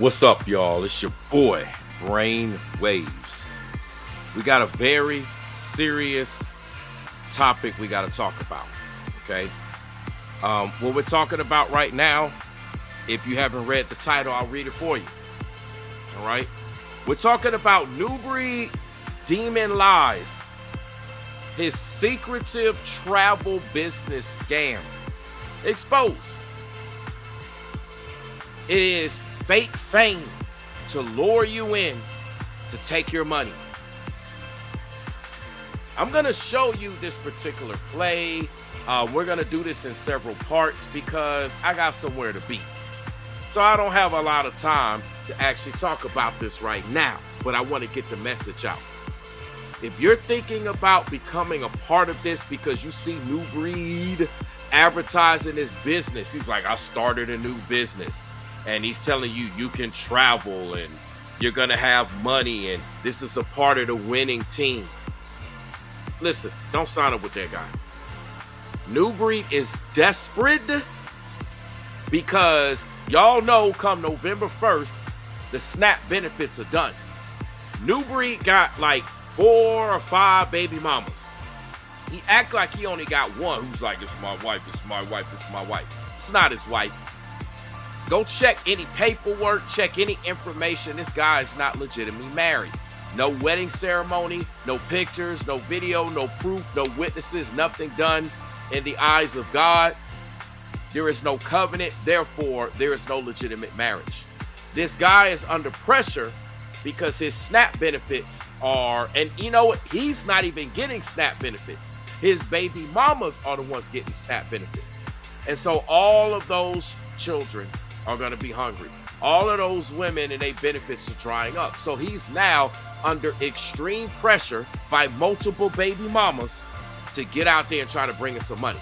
What's up, y'all? It's your boy, Brain Waves. We got a very serious topic we got to talk about, okay? What we're talking about right now, if you haven't read the title, I'll read it for you, all right? We're talking about Nubreed Demon Lies, his secretive travel business scam exposed. It is fake fame to lure you in to take your money. I'm going to show you this particular play. We're going to do this in several parts because I got somewhere to be. So I don't have a lot of time to actually talk about this right now, but I want to get the message out. If you're thinking about becoming a part of this because you see Nubreed advertising his business, he's like, I started a new business. And he's telling you you can travel and you're going to have money and this is a part of the winning team. Listen, don't sign up with that guy. Nubreed is desperate because y'all know come November 1st, the SNAP benefits are done. Nubreed got like 4 or 5 baby mamas. He act like he only got one who's like, it's my wife, it's my wife, it's my wife. It's not his wife. Go check any paperwork, check any information. This guy is not legitimately married. No wedding ceremony, no pictures, no video, no proof, no witnesses, nothing done in the eyes of God. There is no covenant, therefore, there is no legitimate marriage. This guy is under pressure because his SNAP benefits are, and you know what? He's not even getting SNAP benefits. His baby mamas are the ones getting SNAP benefits. And so all of those children are going to be hungry. All of those women and their benefits are drying up. So he's now under extreme pressure by multiple baby mamas to get out there and try to bring in some money.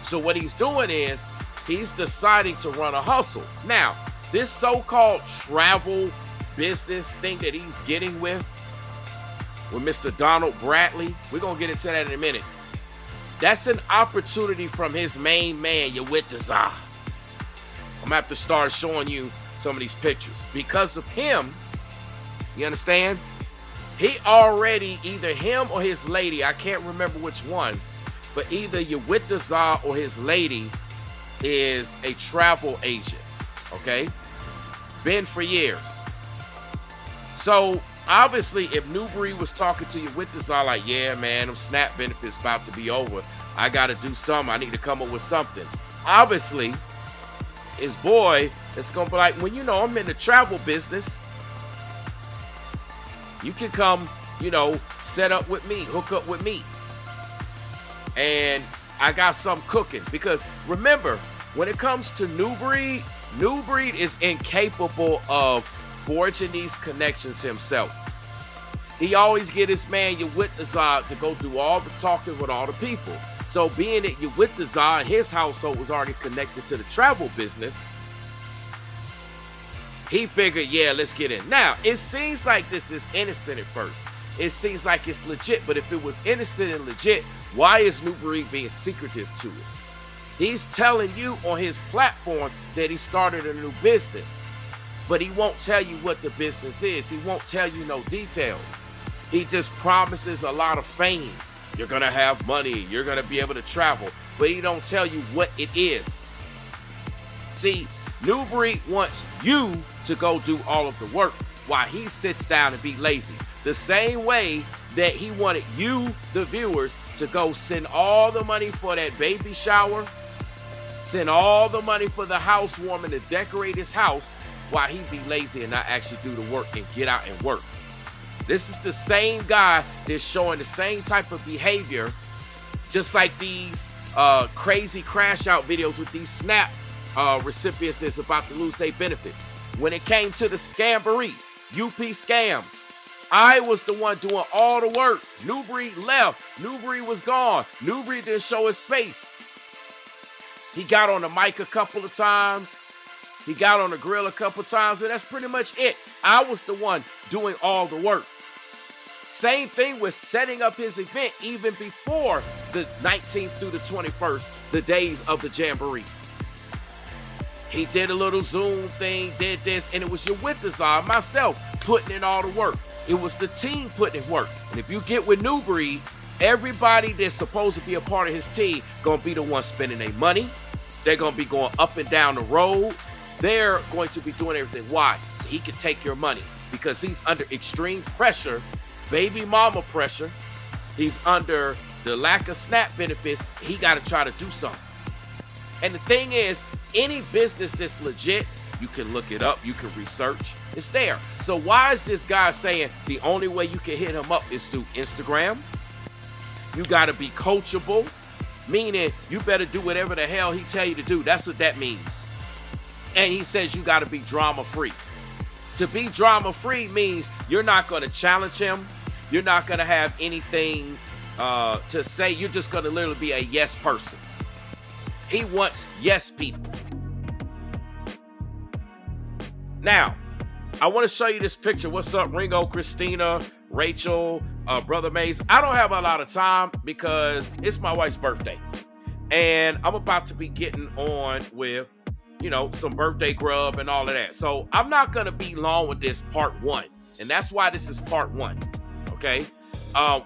So what he's doing is he's deciding to run a hustle. Now, this so-called travel business thing that he's getting with Mr. Donald Bradley, we're going to get into that in a minute. That's an opportunity from his main man, Yawitazah. I'm gonna have to start showing you some of these pictures because of him. You understand? He already, either him or his lady, I can't remember which one, but either Yawitazah or his lady is a travel agent. Okay, been for years. So obviously, if Nubreed was talking to Yawitazah like, yeah, man, them SNAP benefits about to be over. I got to do something. I need to come up with something. Obviously, his boy is going to be like, well, you know, I'm in the travel business. You can come, you know, set up with me, hook up with me. And I got some cooking. Because remember, when it comes to Nubreed is incapable of forging these connections himself. He always get his man Yawitazah to go do all the talking with all the people. So being that Yawitazah and his household was already connected to the travel business, he figured, yeah, let's get in. Now, it seems like this is innocent at first. It seems like it's legit, but if it was innocent and legit, why is Nubreed being secretive to it? He's telling you on his platform that he started a new business, but he won't tell you what the business is. He won't tell you no details. He just promises a lot of fame. You're going to have money. You're going to be able to travel. But he don't tell you what it is. See, Nubreed wants you to go do all of the work while he sits down and be lazy. The same way that he wanted you, the viewers, to go send all the money for that baby shower, send all the money for the housewarming to decorate his house while he be lazy and not actually do the work and get out and work. This is the same guy that's showing the same type of behavior, just like these crazy crash out videos with these SNAP recipients that's about to lose their benefits. When it came to the scamboree, UP scams, I was the one doing all the work. Nubreed left. Nubreed was gone. Nubreed didn't show his face. He got on the mic a couple of times. He got on the grill a couple times, and that's pretty much it. I was the one doing all the work. Same thing with setting up his event even before the 19th through the 21st, the days of the Jamboree. He did a little Zoom thing, did this, and it was your with design, myself, putting in all the work. It was the team putting in work. And if you get with Nubreed, everybody that's supposed to be a part of his team gonna be the one spending their money. They're gonna be going up and down the road. They're going to be doing everything. Why? So he can take your money, because he's under extreme pressure, baby mama pressure. He's under the lack of SNAP benefits. He got to try to do something. And the thing is, any business that's legit, you can look it up, you can research, it's there. So why is this guy saying the only way you can hit him up is through Instagram? You got to be coachable, meaning you better do whatever the hell he tell you to do. That's what that means. And he says you got to be drama-free. To be drama-free means you're not going to challenge him. You're not going to have anything to say. You're just going to literally be a yes person. He wants yes people. Now, I want to show you this picture. What's up, Ringo, Christina, Rachel, Brother Mays? I don't have a lot of time because it's my wife's birthday. And I'm about to be getting on with, you know, some birthday grub and all of that. So I'm not going to be long with this part one. And that's why this is part one. Okay.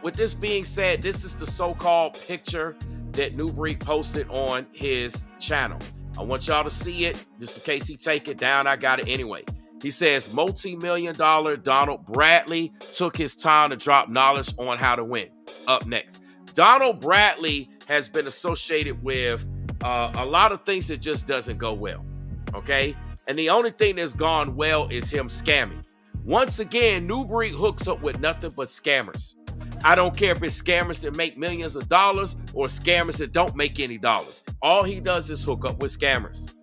With this being said, this is the so-called picture that Nubreed posted on his channel. I want y'all to see it just in case he take it down. I got it anyway. He says, multi-million-dollar Donald Bradley took his time to drop knowledge on how to win. Up next. Donald Bradley has been associated with a lot of things that just doesn't go well. Okay. And the only thing that's gone well is him scamming. Once again, Nubreed hooks up with nothing but scammers. I don't care if it's scammers that make millions of dollars or scammers that don't make any dollars. All he does is hook up with scammers.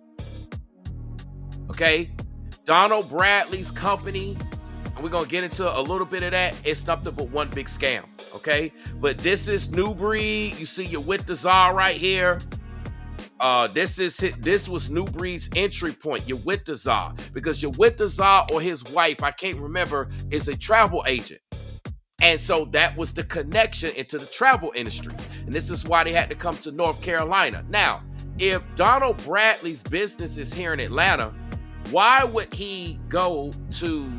Okay? Donald Bradley's company, and we're going to get into a little bit of that. It's nothing but one big scam. Okay? But this is Nubreed. You see your with the czar right here. This was Nubreed's entry point, your with the czar, because your with the czar or his wife, I can't remember, is a travel agent. And so that was the connection into the travel industry. And this is why they had to come to North Carolina. Now, if Donald Bradley's business is here in Atlanta, why would he go to,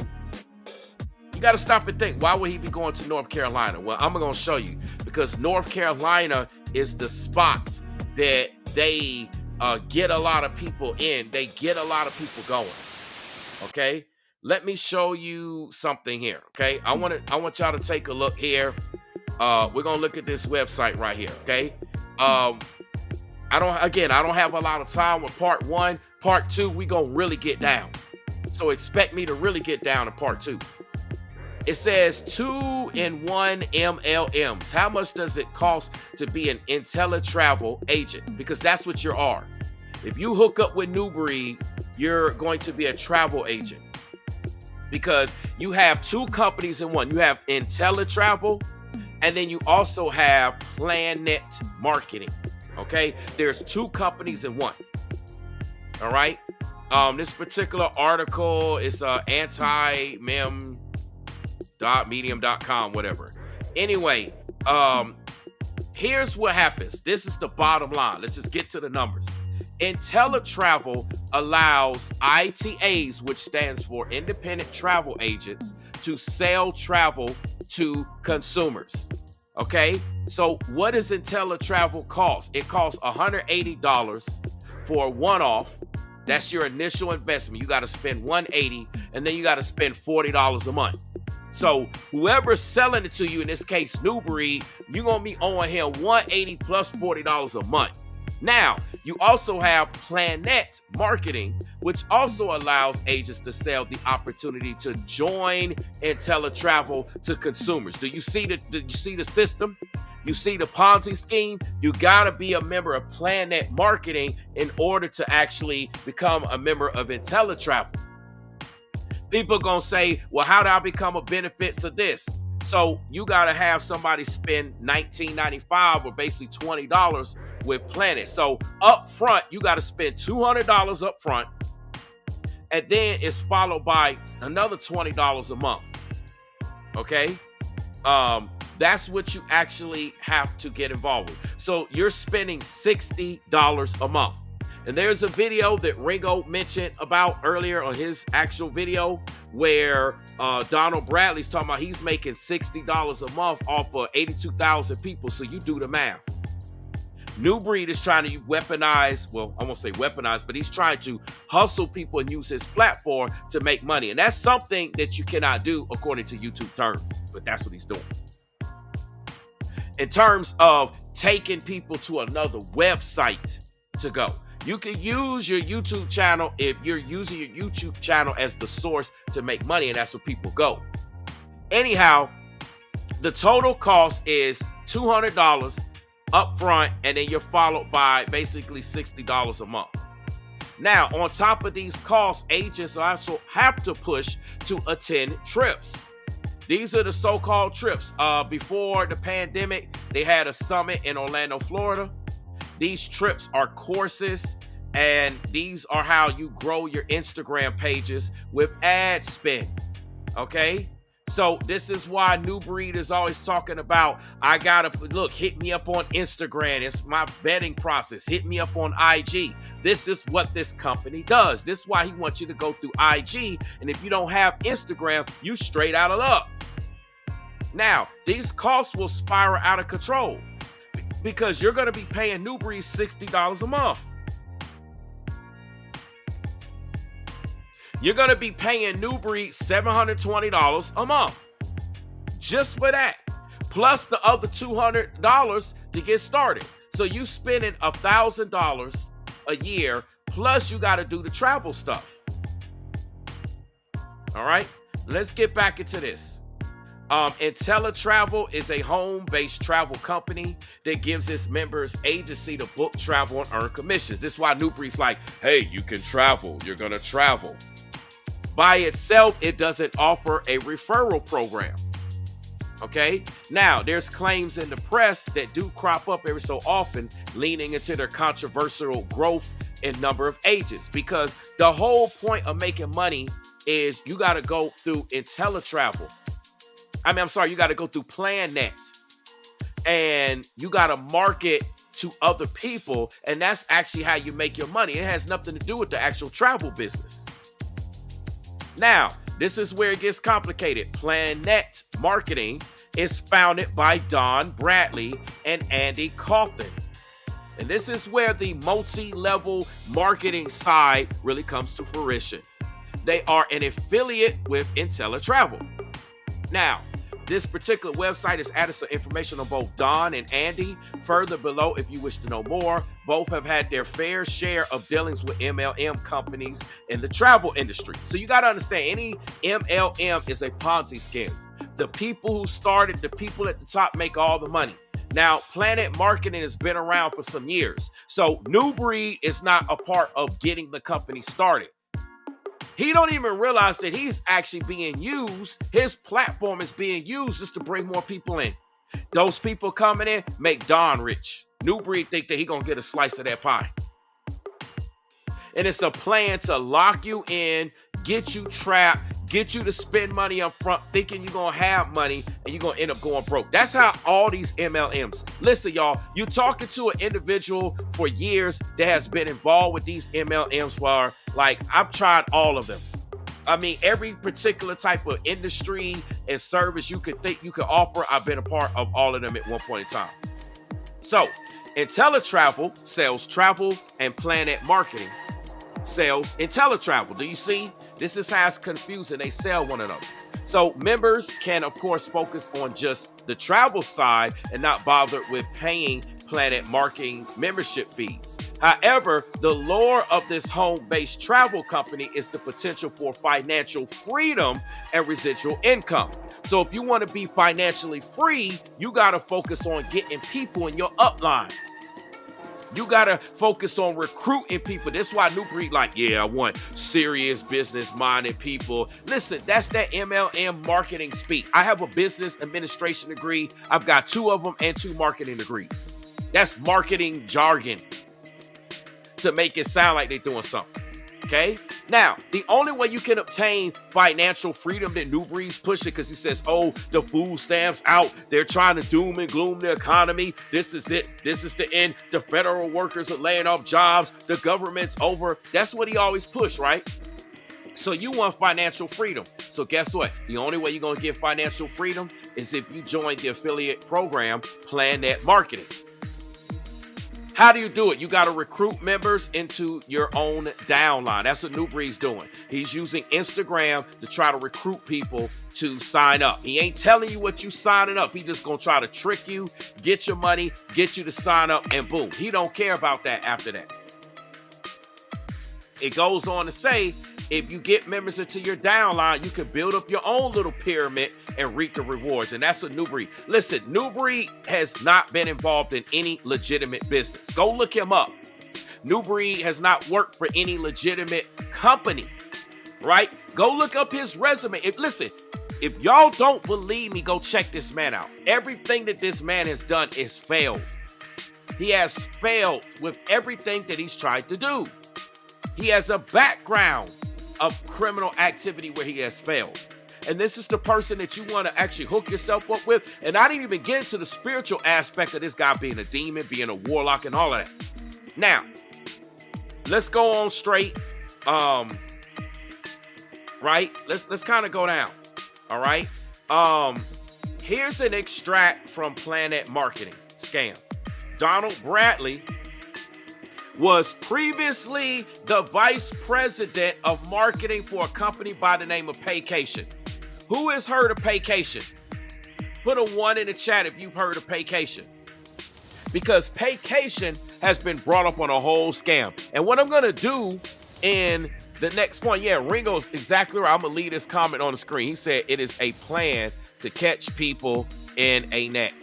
you got to stop and think, why would he be going to North Carolina? Well, I'm going to show you, because North Carolina is the spot that they get a lot of people in. They get a lot of people going. Okay. Let me show you something here. Okay. I want y'all to take a look here. We're going to look at this website right here. Okay. I don't have a lot of time with part one. Part two, we're going to really get down. So expect me to really get down in part two. It says 2-in-1 MLMs. How much does it cost to be an IntelliTravel agent? Because that's what you are. If you hook up with Nubreed, you're going to be a travel agent. Because you have two companies in one. You have IntelliTravel, and then you also have Planet Marketing. Okay? There's two companies in one. All right? This particular article is anti-mem.medium.com, whatever. Anyway, here's what happens. This is the bottom line. Let's just get to the numbers. IntelliTravel allows ITAs, which stands for Independent Travel Agents, to sell travel to consumers. Okay, so what does IntelliTravel cost? It costs $180 for a one-off. That's your initial investment. You got to spend $180, and then you got to spend $40 a month. So whoever's selling it to you, in this case Nubreed, you're gonna be owing him $180 plus $40 a month. Now, you also have Planet Marketing, which also allows agents to sell the opportunity to join IntelliTravel to consumers. Do you see the system? You see the Ponzi scheme? You got to be a member of Planet Marketing in order to actually become a member of IntelliTravel. People going to say, well, how do I become a benefits of this? So you got to have somebody spend $19.95 or basically $20 with Planet. So up front, you got to spend $200 up front. And then it's followed by another $20 a month. Okay? That's what you actually have to get involved with. So you're spending $60 a month. And there's a video that Ringo mentioned about earlier on his actual video where Donald Bradley's talking about he's making $60 a month off of 82,000 people. So you do the math. Nubreed is trying to weaponize, well, I won't say weaponize, but he's trying to hustle people and use his platform to make money. And that's something that you cannot do according to YouTube terms, but that's what he's doing. In terms of taking people to another website to go, you can use your YouTube channel if you're using your YouTube channel as the source to make money, and that's where people go. Anyhow, the total cost is $200 up front, and then you're followed by basically $60 a month. Now, on top of these costs, agents also have to push to attend trips. These are the so-called trips. Before the pandemic, they had a summit in Orlando, Florida. These trips are courses, and these are how you grow your Instagram pages with ad spend, okay? So this is why Nubreed is always talking about, I gotta, look, hit me up on Instagram. It's my vetting process. Hit me up on IG. This is what this company does. This is why he wants you to go through IG. And if you don't have Instagram, you straight out of luck. Now, these costs will spiral out of control because you're going to be paying Nubreed $60 a month. You're going to be paying Nubreed $720 a month just for that, plus the other $200 to get started. So you spending $1,000 a year, plus you got to do the travel stuff. All right, let's get back into this. IntelliTravel is a home-based travel company that gives its members agency to book travel and earn commissions. This is why Nubreed's like, hey, you can travel. You're going to travel. By itself, it doesn't offer a referral program. Okay? Now, there's claims in the press that do crop up every so often, leaning into their controversial growth in number of agents, because the whole point of making money is you got to go through IntelliTravel. You got to go through PlanNet, and you got to market to other people, and that's actually how you make your money. It has nothing to do with the actual travel business. Now, this is where it gets complicated. PlanNet Marketing is founded by Don Bradley and Andy Kaufman. And this is where the multi-level marketing side really comes to fruition. They are an affiliate with IntelliTravel. Now, this particular website has added some information on both Don and Andy. Further below, if you wish to know more, both have had their fair share of dealings with MLM companies in the travel industry. So you got to understand, any MLM is a Ponzi scheme. The people who started, the people at the top make all the money. Now, PlanNet Marketing has been around for some years. So Nubreed is not a part of getting the company started. He don't even realize that he's actually being used. His platform is being used just to bring more people in. Those people coming in make Don rich. Nubreed think that he gonna get a slice of that pie. And it's a plan to lock you in, get you trapped, get you to spend money up front, thinking you're gonna have money, and you're gonna end up going broke. That's how all these MLMs. Listen, y'all, you're talking to an individual for years that has been involved with these MLMs for, like, I've tried all of them. I mean, every particular type of industry and service you could think you could offer, I've been a part of all of them at one point in time. So, IntelliTravel sells travel, and PlanNet Marketing sells IntelliTravel. Do you see? This is how it's confusing. They sell one another. So members can, of course, focus on just the travel side and not bother with paying PlanNet Marketing membership fees. However, the lure of this home-based travel company is the potential for financial freedom and residual income. So if you want to be financially free, you got to focus on getting people in your upline. You got to focus on recruiting people. That's why Nubreed like, yeah, I want serious business-minded people. Listen, that's that MLM marketing speak. I have a business administration degree. I've got 2 of them and 2 marketing degrees. That's marketing jargon to make it sound like they're doing something. Okay. Now, the only way you can obtain financial freedom that Nubreed's pushing, because he says, oh, the food stamps out. They're trying to doom and gloom the economy. This is it. This is the end. The federal workers are laying off jobs. The government's over. That's what he always pushed, right? So you want financial freedom. So guess what? The only way you're going to get financial freedom is if you join the affiliate program, Plan That Marketing. How do you do it? You got to recruit members into your own downline. That's what Nubreed's doing. He's using Instagram to try to recruit people to sign up. He ain't telling you what you signing up. He just going to try to trick you, get your money, get you to sign up, and boom. He don't care about that after that. It goes on to say, if you get members into your downline, you can build up your own little pyramid and reap the rewards. And that's a Nubreed. Listen, Nubreed has not been involved in any legitimate business. Go look him up. Nubreed has not worked for any legitimate company, right? Go look up his resume. If y'all don't believe me, go check this man out. Everything that this man has done is failed. He has failed with everything that he's tried to do. He has a background of criminal activity where he has failed. And this is the person that you want to actually hook yourself up with. And I didn't even get into the spiritual aspect of this guy being a demon, being a warlock, and all of that. Now, let's go on straight. Right? Let's kind of go down. All right. Here's an extract from Planet Marketing Scam. Donald Bradley was previously the vice president of marketing for a company by the name of Paycation. Who has heard of Paycation? Put a 1 in the chat if you've heard of Paycation. Because Paycation has been brought up on a whole scam. And what I'm going to do in the next point, yeah, Ringo's exactly right. I'm going to leave this comment on the screen. He said it is a plan to catch people in a net.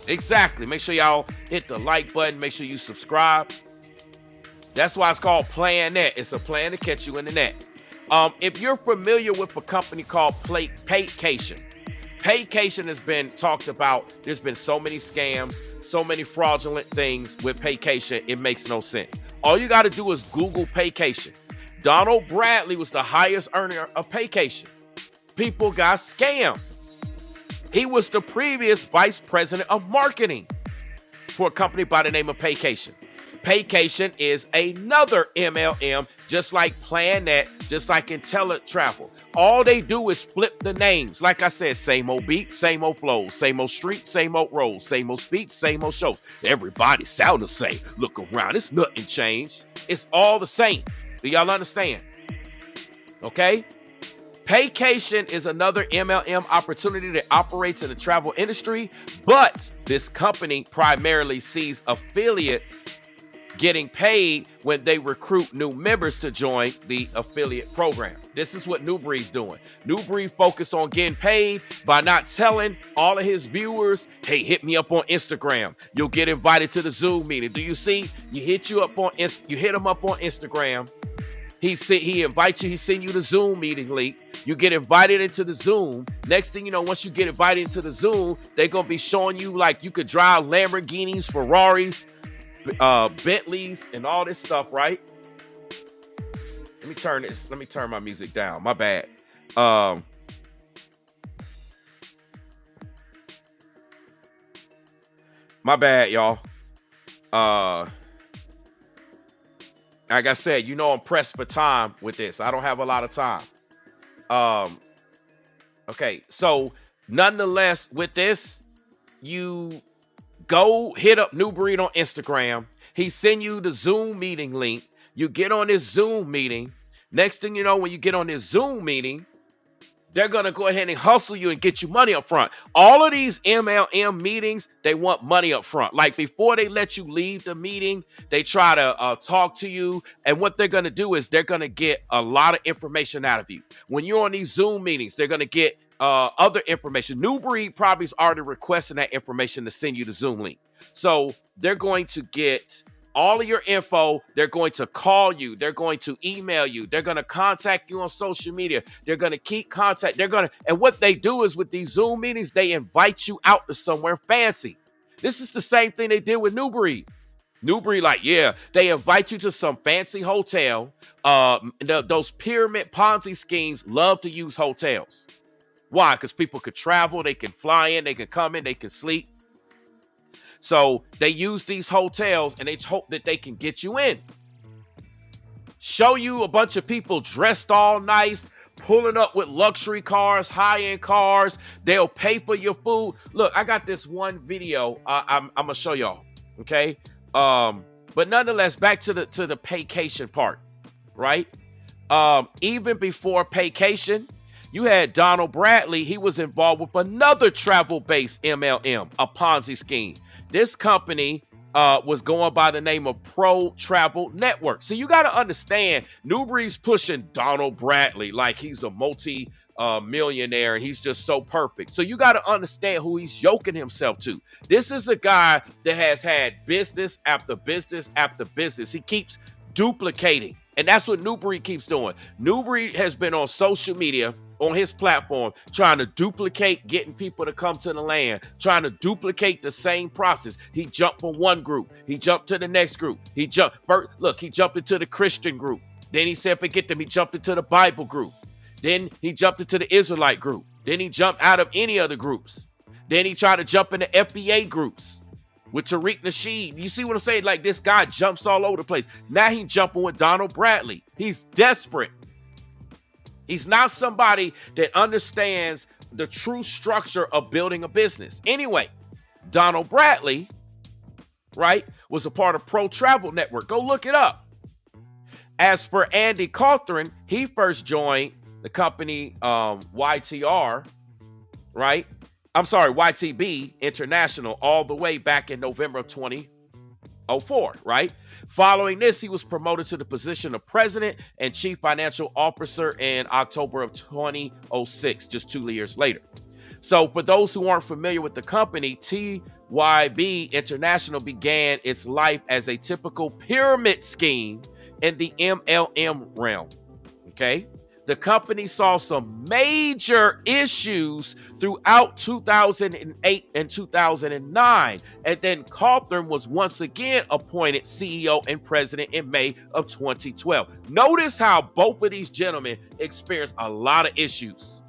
Exactly. Make sure y'all hit the like button. Make sure you subscribe. That's why it's called Plan Net. It's a plan to catch you in the net. If you're familiar with a company called Paycation, Paycation has been talked about. There's been so many scams, so many fraudulent things with Paycation. It makes no sense. All you got to do is Google Paycation. Donald Bradley was the highest earner of Paycation. People got scammed. He was the previous vice president of marketing for a company by the name of Paycation. Paycation is another MLM, just like PlanNet, just like IntelliTravel. All they do is flip the names. Like I said, same old beat, same old flows, same old street, same old roads, same old speech, same old shows. Everybody sound the same. Look around, it's nothing changed. It's all the same. Do y'all understand? Okay? Paycation is another MLM opportunity that operates in the travel industry, but this company primarily sees affiliates getting paid when they recruit new members to join the affiliate program. This is what Nubreed's doing. Nubreed focused on getting paid by not telling all of his viewers, hey, hit me up on Instagram. You'll get invited to the Zoom meeting. Do you see? You hit him up on Instagram. He invites you, he sends you the Zoom meeting link. You get invited into the Zoom. Next thing you know, once you get invited into the Zoom, they're going to be showing you like you could drive Lamborghinis, Ferraris, Bentleys, and all this stuff, right? Let me turn my music down. My bad. My bad, y'all. Like I said, you know I'm pressed for time with this. I don't have a lot of time. Okay, so nonetheless, with this, you go hit up Nubreed on Instagram. He send you the Zoom meeting link. You get on this Zoom meeting. Next thing you know, when you get on this Zoom meeting, they're going to go ahead and hustle you and get you money up front. All of these MLM meetings, they want money up front. Like before they let you leave the meeting, they try to talk to you. And what they're going to do is they're going to get a lot of information out of you. When you're on these Zoom meetings, they're going to get other information. Nubreed probably is already requesting that information to send you the Zoom link. So they're going to get all of your info. They're going to call you. They're going to email you. They're going to contact you on social media. They're going to keep contact. And what they do is with these Zoom meetings, they invite you out to somewhere fancy. This is the same thing they did with Nubreed. Nubreed, like, yeah, they invite you to some fancy hotel. Those pyramid Ponzi schemes love to use hotels. Why? Because people could travel, they can fly in, they can come in, they can sleep. So they use these hotels and they hope that they can get you in. Show you a bunch of people dressed all nice, pulling up with luxury cars, high-end cars. They'll pay for your food. Look, I got this one video I'm gonna show y'all. Okay. But nonetheless, back to the paycation part, right? Even before paycation, you had Donald Bradley. He was involved with another travel-based MLM, a Ponzi scheme. This company was going by the name of Pro Travel Network. So you got to understand, Nubreed's pushing Donald Bradley like he's a multi-millionaire and he's just so perfect. So you got to understand who he's yoking himself to. This is a guy that has had business after business after business. He keeps duplicating. And that's what Nubreed keeps doing. Nubreed has been on social media, on his platform, trying to duplicate getting people to come to the land, trying to duplicate the same process. He jumped from one group. He jumped to the next group. He jumped into the Christian group. Then he said, forget them. He jumped into the Bible group. Then he jumped into the Israelite group. Then he jumped out of any other groups. Then he tried to jump into FBA groups with Tariq Nasheed. You see what I'm saying? Like, this guy jumps all over the place. Now he's jumping with Donald Bradley. He's desperate. He's not somebody that understands the true structure of building a business. Anyway, Donald Bradley, right, was a part of Pro Travel Network. Go look it up. As for Andy Cawthorn, he first joined the company YTR, right? I'm sorry, YTB International, all the way back in November of 2004, right? Following this, he was promoted to the position of president and chief financial officer in October of 2006, just 2 years later. So for those who aren't familiar with the company, TYB International began its life as a typical pyramid scheme in the MLM realm, okay? The company saw some major issues throughout 2008 and 2009. And then Cawthorn was once again appointed CEO and president in May of 2012. Notice how both of these gentlemen experienced a lot of issues.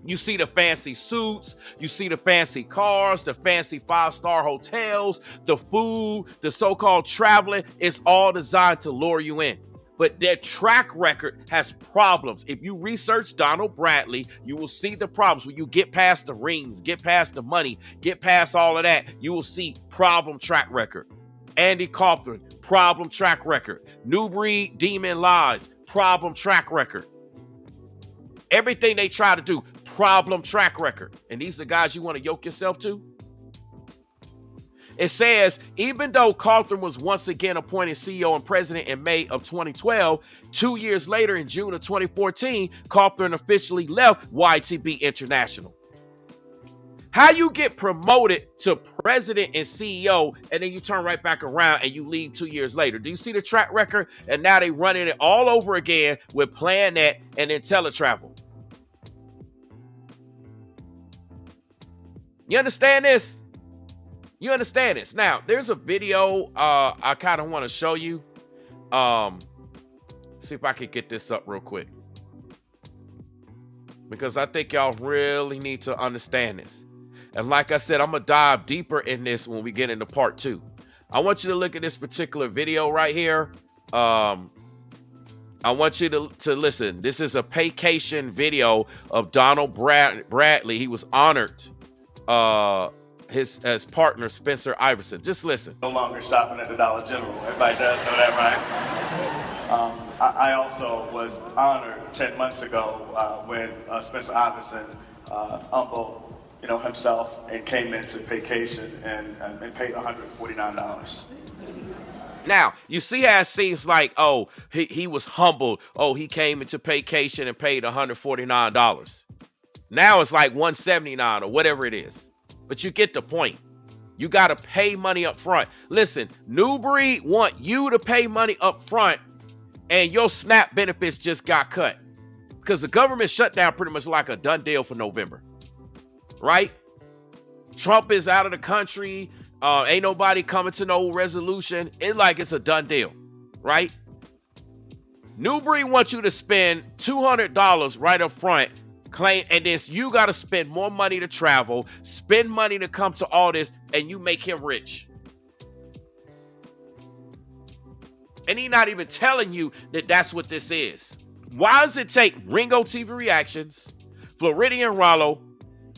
You see the fancy suits, you see the fancy cars, the fancy 5-star hotels, the food, the so-called traveling. It's all designed to lure you in. But their track record has problems. If you research Donald Bradley, you will see the problems. When you get past the rings, get past the money, get past all of that, you will see problem track record. Andy Cawthorn, problem track record. Nubreed, Demon Lies, problem track record. Everything they try to do, problem track record. And these are the guys you want to yoke yourself to? It says, even though Cawthorn was once again appointed CEO and president in May of 2012, 2 years later in June of 2014, Cawthorn officially left YTB International. How you get promoted to president and CEO and then you turn right back around and you leave 2 years later? Do you see the track record? And now they running it all over again with PlanNet and IntelliTravel. You understand this? You understand this? Now, there's a video I kind of want to show you. See if I can get this up real quick. Because I think y'all really need to understand this. And like I said, I'm going to dive deeper in this when we get into part 2. I want you to look at this particular video right here. I want you to listen. This is a paycation video of Donald Bradley. He was honored his partner Spencer Iverson. Just listen. No longer shopping at the Dollar General. Everybody does know that, right? I also was honored 10 months ago when Spencer Iverson humbled, himself and came into Paycation and paid $149. Now, you see how it seems like, oh, he was humbled. Oh, he came into Paycation and paid $149. Now it's like $179 or whatever it is. But you get the point. You got to pay money up front. Listen, Nubreed want you to pay money up front and your SNAP benefits just got cut. Because the government shut down pretty much like a done deal for November. Right? Trump is out of the country. Ain't nobody coming to no resolution. It's like it's a done deal, right? Nubreed wants you to spend $200 right up front, claim, and then you got to spend more money to travel, spend money to come to all this, and you make him rich. And he's not even telling you that that's what this is. Why does it take Ringo TV Reactions, Floridian Rollo,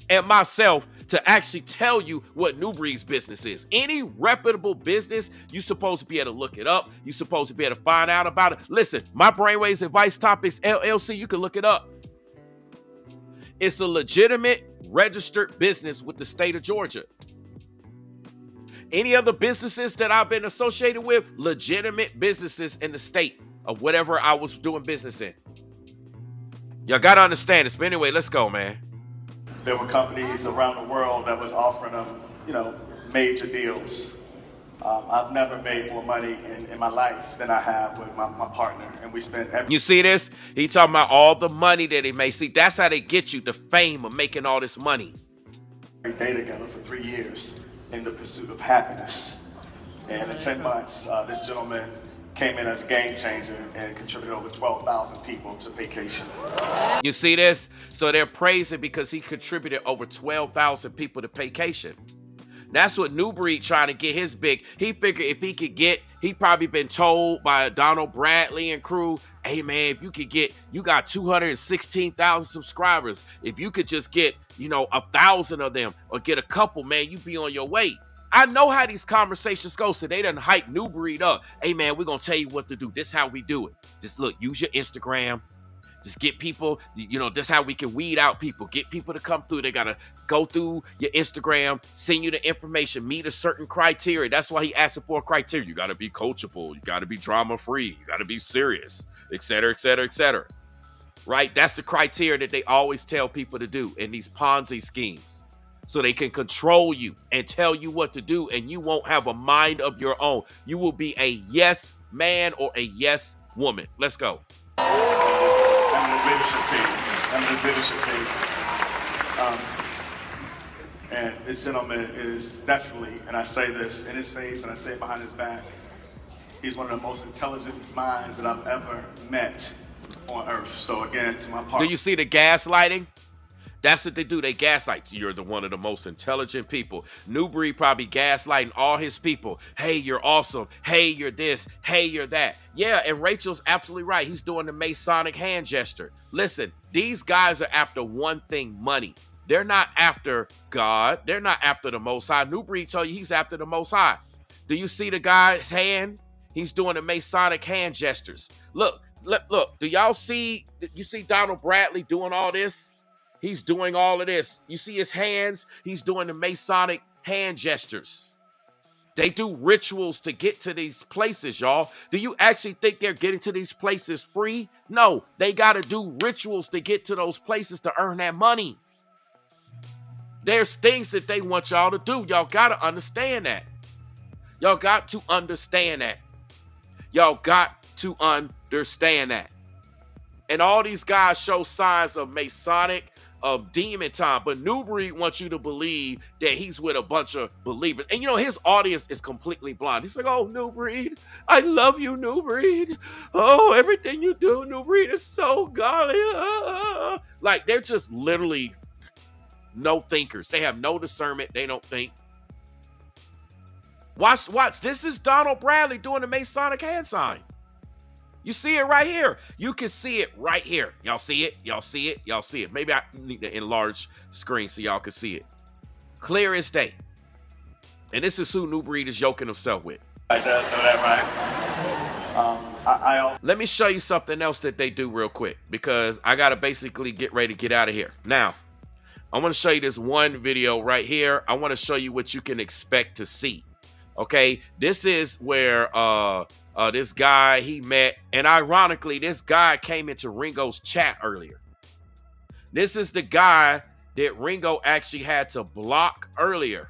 and myself to actually tell you what Nubreed's business is? Any reputable business, you're supposed to be able to look it up. You're supposed to be able to find out about it. Listen, my Brainwaves Advice Topics LLC, you can look it up. It's a legitimate registered business with the state of Georgia. Any other businesses that I've been associated with, legitimate businesses in the state of whatever I was doing business in. Y'all got to understand this. But anyway, let's go, man. There were companies around the world that was offering them, major deals. I've never made more money in my life than I have with my partner, and we spent every. You see this? He talking about all the money that he made. See, that's how they get you, the fame of making all this money. We day together for 3 years in the pursuit of happiness. And in 10 months, this gentleman came in as a game changer and contributed over 12,000 people to vacation. You see this? So they're praising because he contributed over 12,000 people to vacation. That's what Nubreed trying to get his big. He figured if he could get, he probably been told by Donald Bradley and crew, hey man, if you could get, you got 216,000 subscribers. If you could just get, 1,000 of them or get a couple, man, you be on your way. I know how these conversations go, so they done hype Nubreed up. Hey man, we're gonna tell you what to do. This how we do it. Just look, use your Instagram. Just get people, this how we can weed out people. Get people to come through. They gotta go through your Instagram, send you the information, meet a certain criteria. That's why he asked for a criteria. You gotta be coachable, you gotta be drama-free, you gotta be serious, etc., etc., etc. Right? That's the criteria that they always tell people to do in these Ponzi schemes. So they can control you and tell you what to do, and you won't have a mind of your own. You will be a yes man or a yes woman. Let's go. This leadership team. And this gentleman is definitely, and I say this in his face and I say it behind his back, he's one of the most intelligent minds that I've ever met on earth. So again, to my partner. Do you see the gaslighting? That's what they do. They gaslight. You're one of the most intelligent people. Nubreed probably gaslighting all his people. Hey, you're awesome. Hey, you're this. Hey, you're that. Yeah, and Rachel's absolutely right. He's doing the Masonic hand gesture. Listen, these guys are after one thing, money. They're not after God. They're not after the Most High. Nubreed told you he's after the Most High. Do you see the guy's hand? He's doing the Masonic hand gestures. Look. Do y'all see? You see Donald Bradley doing all this? He's doing all of this. You see his hands? He's doing the Masonic hand gestures. They do rituals to get to these places, y'all. Do you actually think they're getting to these places free? No, they got to do rituals to get to those places to earn that money. There's things that they want y'all to do. Y'all got to understand that. Y'all got to understand that. Y'all got to understand that. And all these guys show signs of Masonic, of demon time, but Nubreed wants you to believe that he's with a bunch of believers. And his audience is completely blind. He's like, oh, Nubreed, I love you, Nubreed. Oh, everything you do, Nubreed, is so godly. Like, they're just literally no thinkers. They have no discernment. They don't think. Watch. This is Donald Bradley doing the Masonic hand sign. You see it right here. You can see it right here. Y'all see it? Y'all see it? Y'all see it? Maybe I need to enlarge screen so y'all can see it. Clear as day. And this is who Nubreed is yoking himself with. I does know that, right? Let me show you something else that they do real quick, because I got to basically get ready to get out of here. Now, I want to show you this one video right here. I want to show you what you can expect to see. Okay, this is where this guy he met, and ironically, this guy came into Ringo's chat earlier. This is the guy that Ringo actually had to block earlier.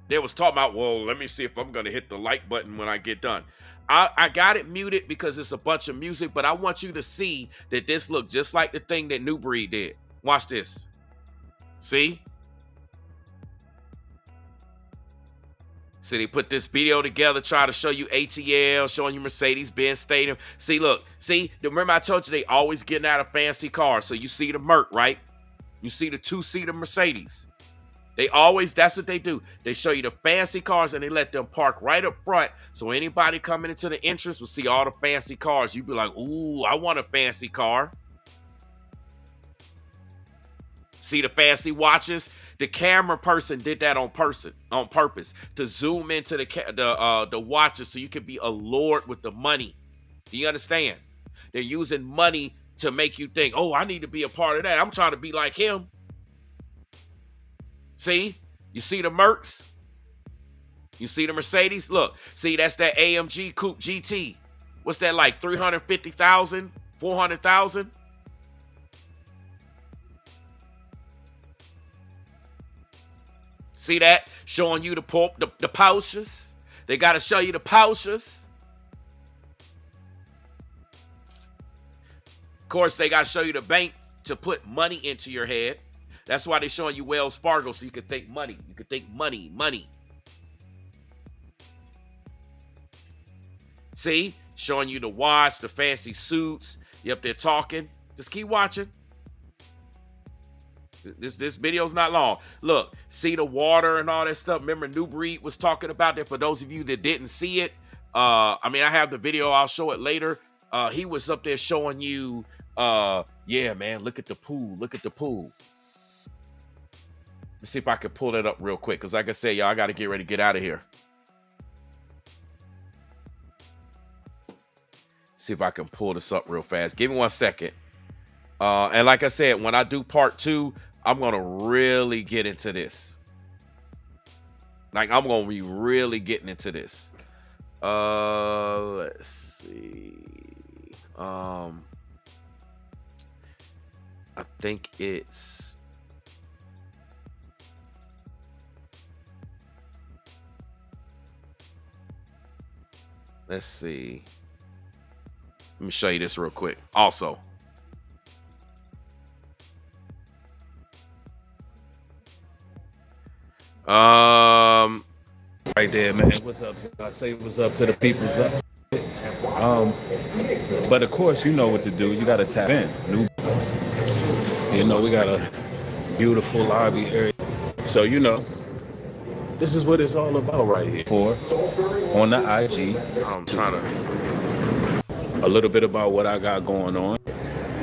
They was talking about, well, let me see if I'm gonna hit the like button when I get done. I got it muted because it's a bunch of music, but I want you to see that this looked just like the thing that Nubreed did. Watch this. See? See, they put this video together, try to show you ATL, showing you Mercedes-Benz Stadium. See, look, see, remember I told you they always getting out of fancy cars. So you see the Merc, right? You see the two-seater Mercedes. They always, that's what they do. They show you the fancy cars and they let them park right up front. So anybody coming into the entrance will see all the fancy cars. You'd be like, ooh, I want a fancy car. See the fancy watches? The camera person did that on purpose to zoom into the watches so you can be allured with the money. Do you understand? They're using money to make you think, oh, I need to be a part of that. I'm trying to be like him. See? You see the Mercs? You see the Mercedes? Look, see, that's that AMG Coupe GT. What's that like? 350,000? 400,000? See that? Showing you the Porsches. They got to show you the Porsches. Of course, they got to show you the bank to put money into your head. That's why they're showing you Wells Fargo, so you can think money. You can think money, money. See? Showing you the watch, the fancy suits. You up there talking. Just keep watching. This video's not long. Look, see the water and all that stuff. Remember Nubreed was talking about that. For those of you that didn't see it, I mean, I have the video. I'll show it later. He was up there showing you, yeah, man, look at the pool. Look at the pool. Let's see if I can pull that up real quick. Because like I said, y'all, I got to get ready to get out of here. See if I can pull this up real fast. Give me 1 second. And like I said, when I do part 2, I'm going to really get into this. Like, I'm going to be really getting into this. Let's see. I think it's... Let's see. Let me show you this real quick. Also. Right there, man. What's up? I say what's up to the people's up. But of course, you know what to do. You got to tap in. You know, we got a beautiful lobby area. So, you know, this is what it's all about right here. On the IG. I'm trying to... A little bit about what I got going on.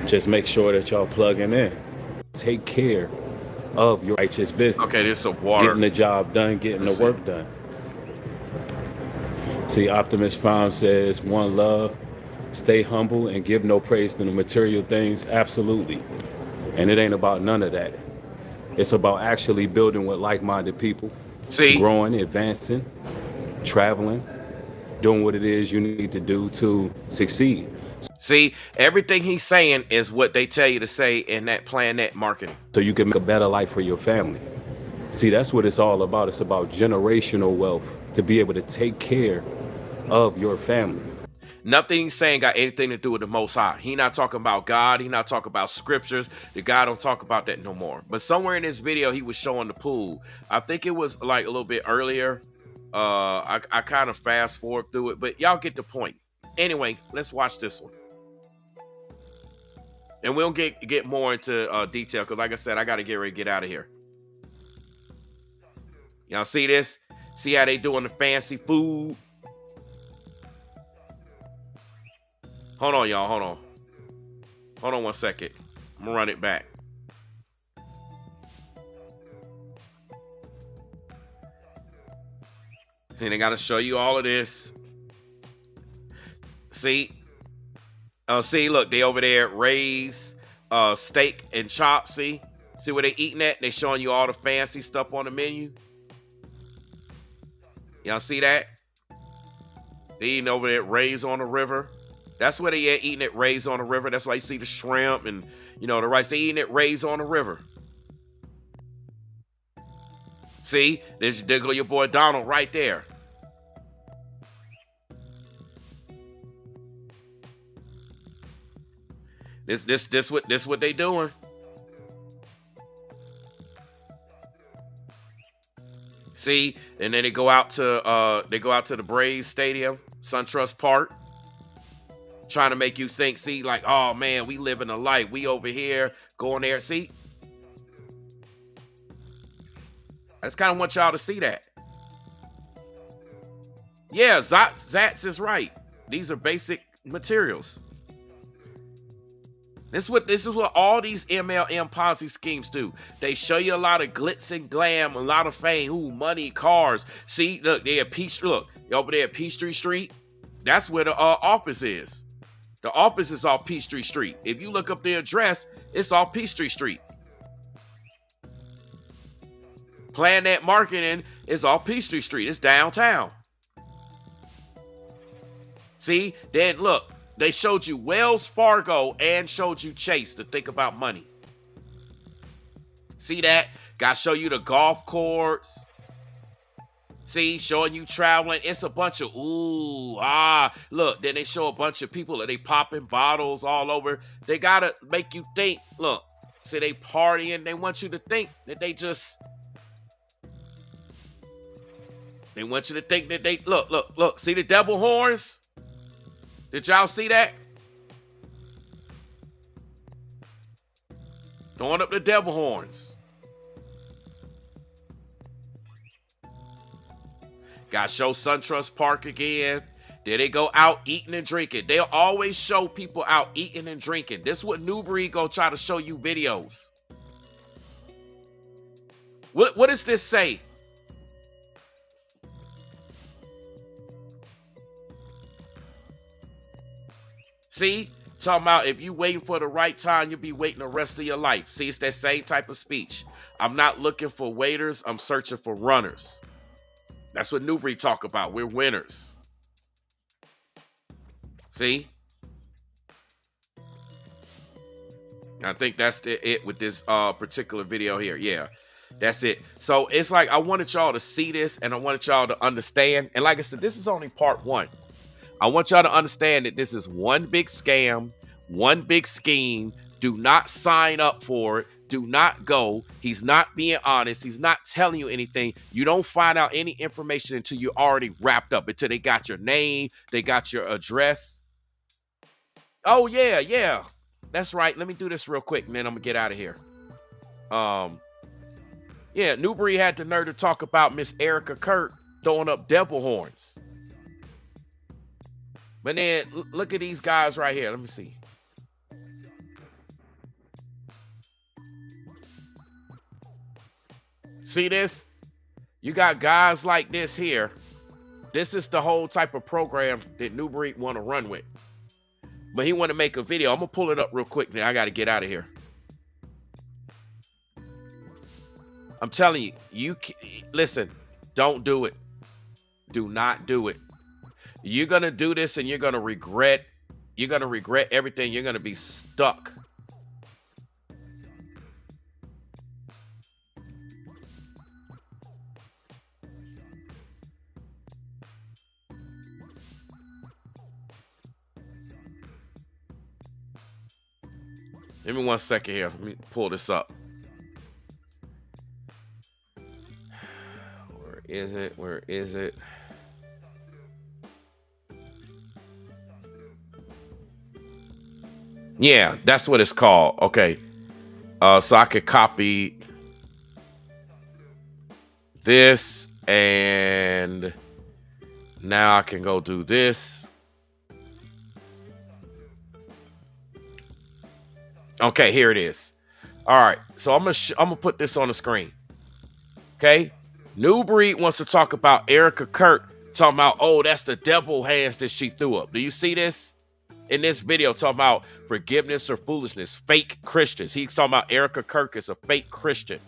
Just make sure that y'all plugging in. Take care of your righteous business. Okay, there's some water. Getting the job done, getting the work done. See, Optimus Prime says, one love, stay humble and give no praise to the material things. Absolutely. And it ain't about none of that. It's about actually building with like-minded people. See? Growing, advancing, traveling, doing what it is you need to do to succeed. See, everything he's saying is what they tell you to say in that Plan That marketing. So you can make a better life for your family. See, that's what it's all about. It's about generational wealth, to be able to take care of your family. Nothing he's saying got anything to do with the Most High. He not talking about God. He not talking about scriptures. The guy don't talk about that no more. But somewhere in this video, he was showing the pool. I think it was like a little bit earlier. I kind of fast forward through it, but y'all get the point. Anyway, let's watch this one. And we'll get more into detail because, like I said, I got to get ready to get out of here. Y'all see this? See how they doing the fancy food? Hold on, y'all. Hold on. Hold on 1 second. I'm going to run it back. See, they got to show you all of this. See? See, look, they over there raise steak and chop. See where they eating at? They showing you all the fancy stuff on the menu. Y'all see that? They eating over there, raised on the river. That's where they at, eating it, raised on the river. That's why you see the shrimp and, you know, the rice. They eating it, raised on the river. See, there go your boy Donald right there. This what they doing. See, and then they go out to the Braves Stadium, SunTrust Park, trying to make you think, see, like, oh man, we living a life. We over here going there. See, I just kind of want y'all to see that. Yeah, Zats is right. These are basic materials. This is what all these MLM Ponzi schemes do. They show you a lot of glitz and glam, a lot of fame, ooh, money, cars. See, look, they at Peachtree. Look, over there at Peachtree Street. That's where the office is. The office is off Peachtree Street. If you look up the address, it's off Peachtree Street. Planet Marketing is off Peachtree Street. It's downtown. See, then look. They showed you Wells Fargo and showed you Chase to think about money. See that? Got to show you the golf course. See, showing you traveling. It's a bunch of ooh, ah. Look, then they show a bunch of people that they popping bottles all over. They got to make you think. Look, see, they partying. They want you to think that they want you to think that they, look. See the devil horns? Did y'all see that? Throwing up the devil horns. Got to show SunTrust Park again. There they go out eating and drinking. They'll always show people out eating and drinking. This is what Nubreed gonna try to show you videos. What does this say? See, talking about if you waiting for the right time, you'll be waiting the rest of your life. See, it's that same type of speech. I'm not looking for waiters. I'm searching for runners. That's what Nubreed talk about. We're winners. See? I think that's it with this particular video here. Yeah, that's it. So it's like I wanted y'all to see this and I wanted y'all to understand. And like I said, this is only part one. I want y'all to understand that this is one big scam, one big scheme. Do not sign up for it. Do not go. He's not being honest. He's not telling you anything. You don't find out any information until you're already wrapped up, until they got your name, they got your address. Oh, yeah. That's right. Let me do this real quick, and then I'm going to get out of here. Yeah, Nubreed had the nerve to talk about Miss Erica Kirk throwing up devil horns. But then look at these guys right here. Let me see. See this? You got guys like this here. This is the whole type of program that Nubreed want to run with. But he want to make a video. I'm going to pull it up real quick. Now I got to get out of here. I'm telling you, listen, don't do it. Do not do it. You're going to do this and you're going to regret. You're going to regret everything. You're going to be stuck. Give me 1 second here. Let me pull this up. Where is it? Where is it? Yeah, that's what it's called. Okay. So I could copy this and now I can go do this. Okay, here it is. All right, so I'm gonna put this on the screen. Okay, Nubreed wants to talk about Erica Kirk, talking about, oh, that's the devil hands that she threw up. Do you see this in this video? Talking about forgiveness or foolishness, fake Christians. He's talking about Erica Kirk is a fake Christian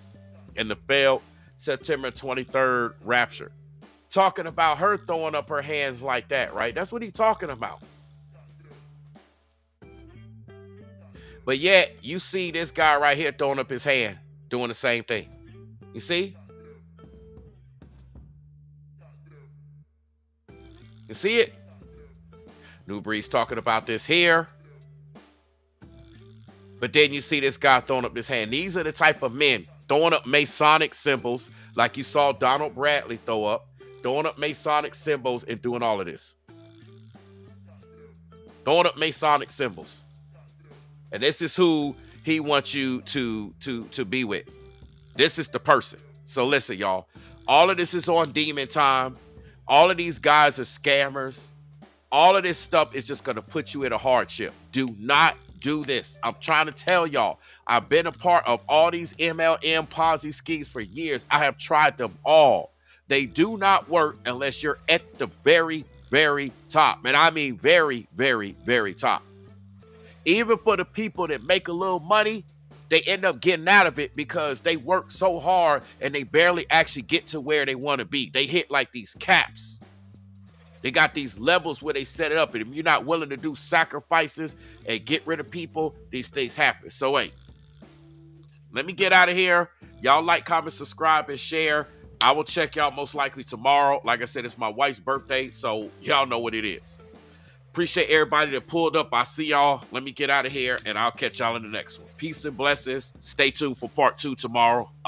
in the failed September 23rd rapture. Talking about her throwing up her hands like that, right? That's what he's talking about. But yet, you see this guy right here throwing up his hand, doing the same thing. You see? You see it? Nubreed's talking about this here. But then you see this guy throwing up his hand. These are the type of men throwing up Masonic symbols, like you saw Donald Bradley throwing up Masonic symbols and doing all of this. Throwing up Masonic symbols. And this is who he wants you to be with. This is the person. So listen, y'all. All of this is on demon time. All of these guys are scammers. All of this stuff is just going to put you in a hardship. Do not do this. I'm trying to tell y'all. I've been a part of all these MLM Ponzi schemes for years. I have tried them all. They do not work unless you're at the very, very top. And I mean very, very, very top. Even for the people that make a little money, they end up getting out of it because they work so hard and they barely actually get to where they want to be. They hit like these caps. They got these levels where they set it up. And if you're not willing to do sacrifices and get rid of people, these things happen. So, hey, let me get out of here. Y'all like, comment, subscribe, and share. I will check y'all most likely tomorrow. Like I said, it's my wife's birthday, so y'all know what it is. Appreciate everybody that pulled up. I'll see y'all. Let me get out of here, and I'll catch y'all in the next one. Peace and blessings. Stay tuned for part 2 tomorrow.